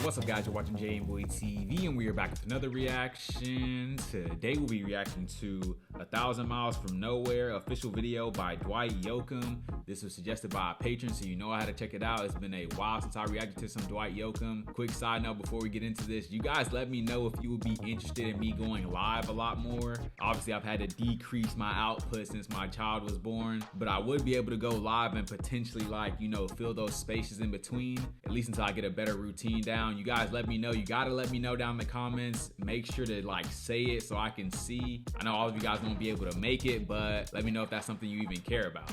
What's up, guys? You're watching J&Boy TV, and we are back with another reaction. Today we'll be reacting to 1,000 Miles from Nowhere, official video by Dwight Yoakam. This was suggested by a patron, so you know I had to check it out. It's been a while since I reacted to some Dwight Yoakam. Quick side note before we get into this, you guys let me know if you would be interested in me going live a lot more. Obviously, I've had to decrease my output since my child was born, but I would be able to go live and potentially, like, you know, fill those spaces in between, at least until I get a better routine down. You guys let me know. You gotta let me know down in the comments. Make sure to like say it so I can see. I know all of you guys won't be able to make it, but let me know if that's something you even care about.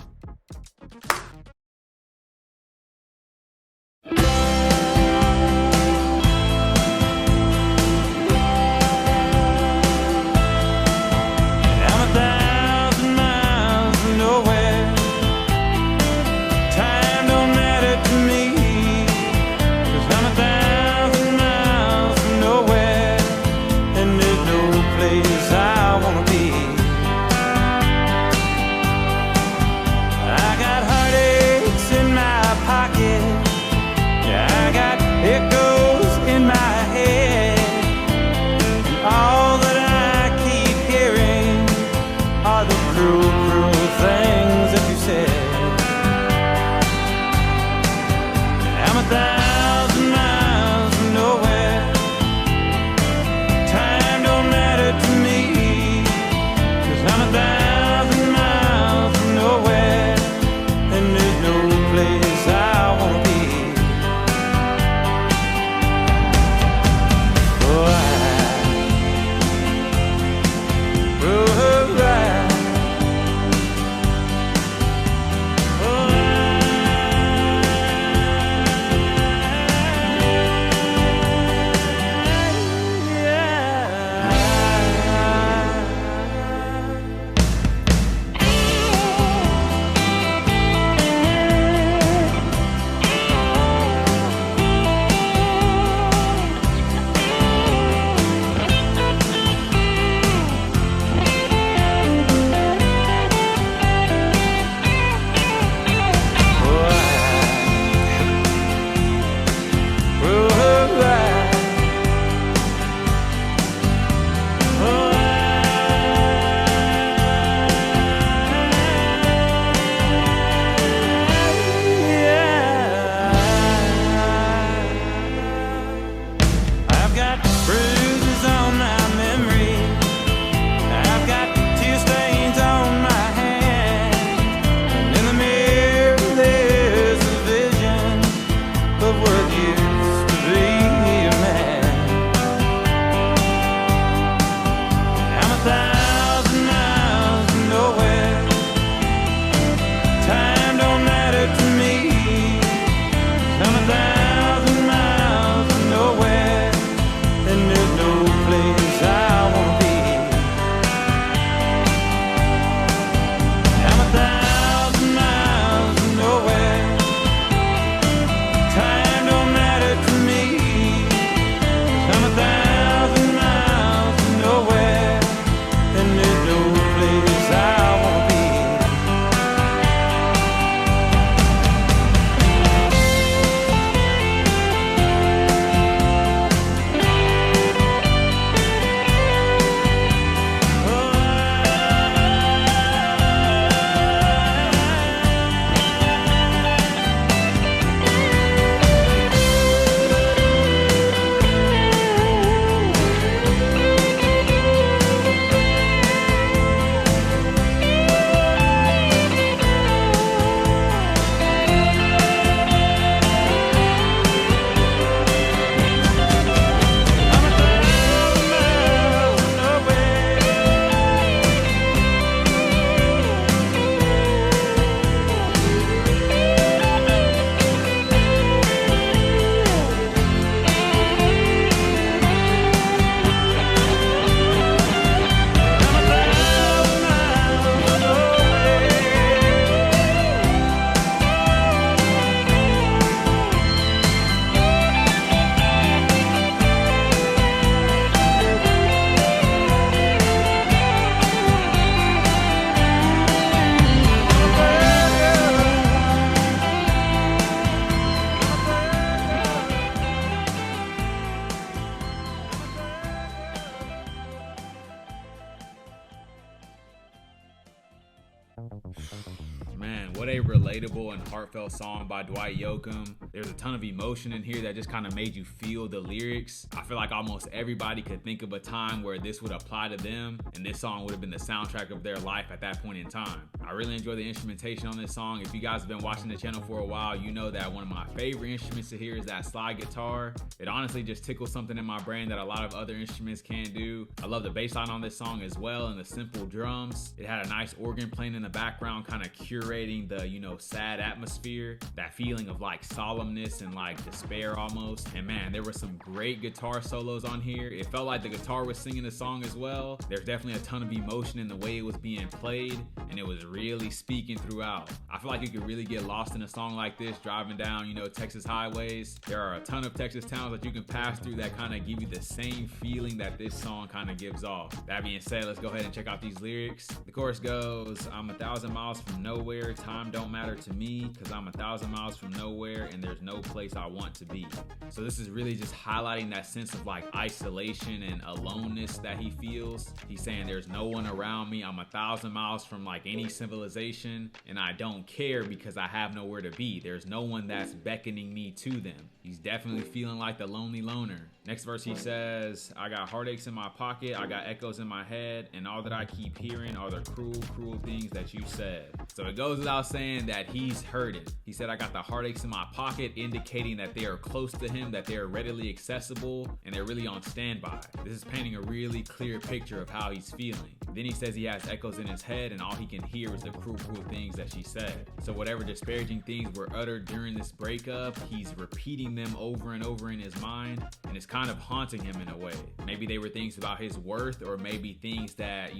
what a relatable and heartfelt song by Dwight Yoakam. There's a ton of emotion in here that just kind of made you feel the lyrics. I feel like almost everybody could think of a time where this would apply to them, and this song would have been the soundtrack of their life at that point in time. I really enjoy the instrumentation on this song. If you guys have been watching the channel for a while, you know that one of my favorite instruments to hear is that slide guitar. It honestly just tickles something in my brain that a lot of other instruments can't do. I love the bass line on this song as well, and the simple drums. It had a nice organ playing in the background, kind of curating the, sad atmosphere, that feeling of like solemnness and like despair almost. And man, there were some great guitar solos on here. It felt like the guitar was singing the song as well. There's definitely a ton of emotion in the way it was being played, and it was really speaking throughout. I feel like you could really get lost in a song like this driving down, Texas highways. There are a ton of Texas towns that you can pass through that kind of give you the same feeling that this song kind of gives off. That being said, let's go ahead and check out these lyrics. The chorus goes, I'm 1,000 miles from nowhere, time don't matter to me, cause I'm 1,000 miles from nowhere and there's no place I want to be. So this is really just highlighting that sense of like isolation and aloneness that he feels. He's saying there's no one around me, I'm 1,000 miles from like any civilization, and I don't care because I have nowhere to be. There's no one that's beckoning me to them. He's definitely feeling like the lonely loner. Next verse he says, I got heartaches in my pocket, I got echoes in my head, and all that I keep hearing are the cruel things that you said. So it goes without saying that he's hurting. He said, I got the heartaches in my pocket, indicating that they are close to him, that they are readily accessible, and they're really on standby. This is painting a really clear picture of how he's feeling. Then he says he has echoes in his head, and all he can hear is the cruel things that she said. So whatever disparaging things were uttered during this breakup, he's repeating them over and over in his mind, and it's kind of haunting him in a way. Maybe they were things about his worth, or maybe things that,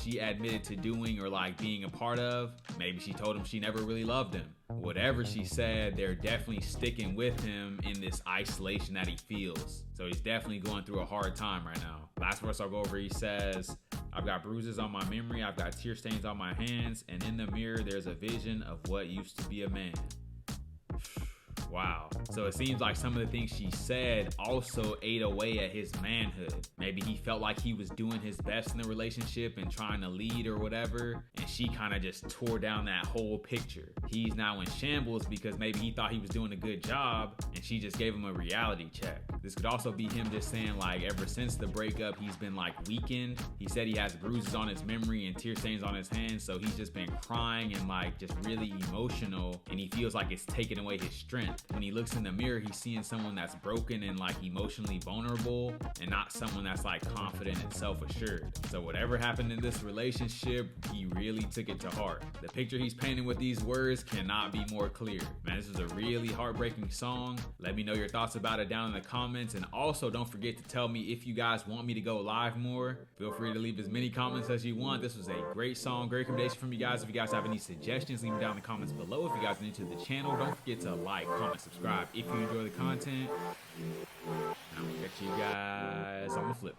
she admitted to doing or like being a part of. Maybe she told him she never really loved him. Whatever she said, they're definitely sticking with him in this isolation that he feels. So he's definitely going through a hard time right now. Last verse I'll go over, he says, I've got bruises on my memory, I've got tear stains on my hands, and in the mirror there's a vision of what used to be a man. Wow. So it seems like some of the things she said also ate away at his manhood. Maybe he felt like he was doing his best in the relationship and trying to lead or whatever, and she kind of just tore down that whole picture. He's now in shambles because maybe he thought he was doing a good job and she just gave him a reality check. This could also be him just saying like ever since the breakup he's been like weakened. He said he has bruises on his memory and tear stains on his hands, so he's just been crying and like just really emotional, and he feels like it's taken away his strength. When he looks in the mirror, he's seeing someone that's broken and like emotionally vulnerable, and not someone that's like confident and self-assured. So whatever happened in this relationship, he really took it to heart. The picture he's painting with these words cannot be more clear. Man, this is a really heartbreaking song. Let me know your thoughts about it down in the comments, and also don't forget to tell me if you guys want me to go live more. Feel free to leave as many comments as you want. This was a great song, great recommendation from you guys. If you guys have any suggestions, leave them down in the comments below. If you guys are new to the channel, don't forget to like, comment, subscribe if you enjoy the content. I'll catch you guys on the flip.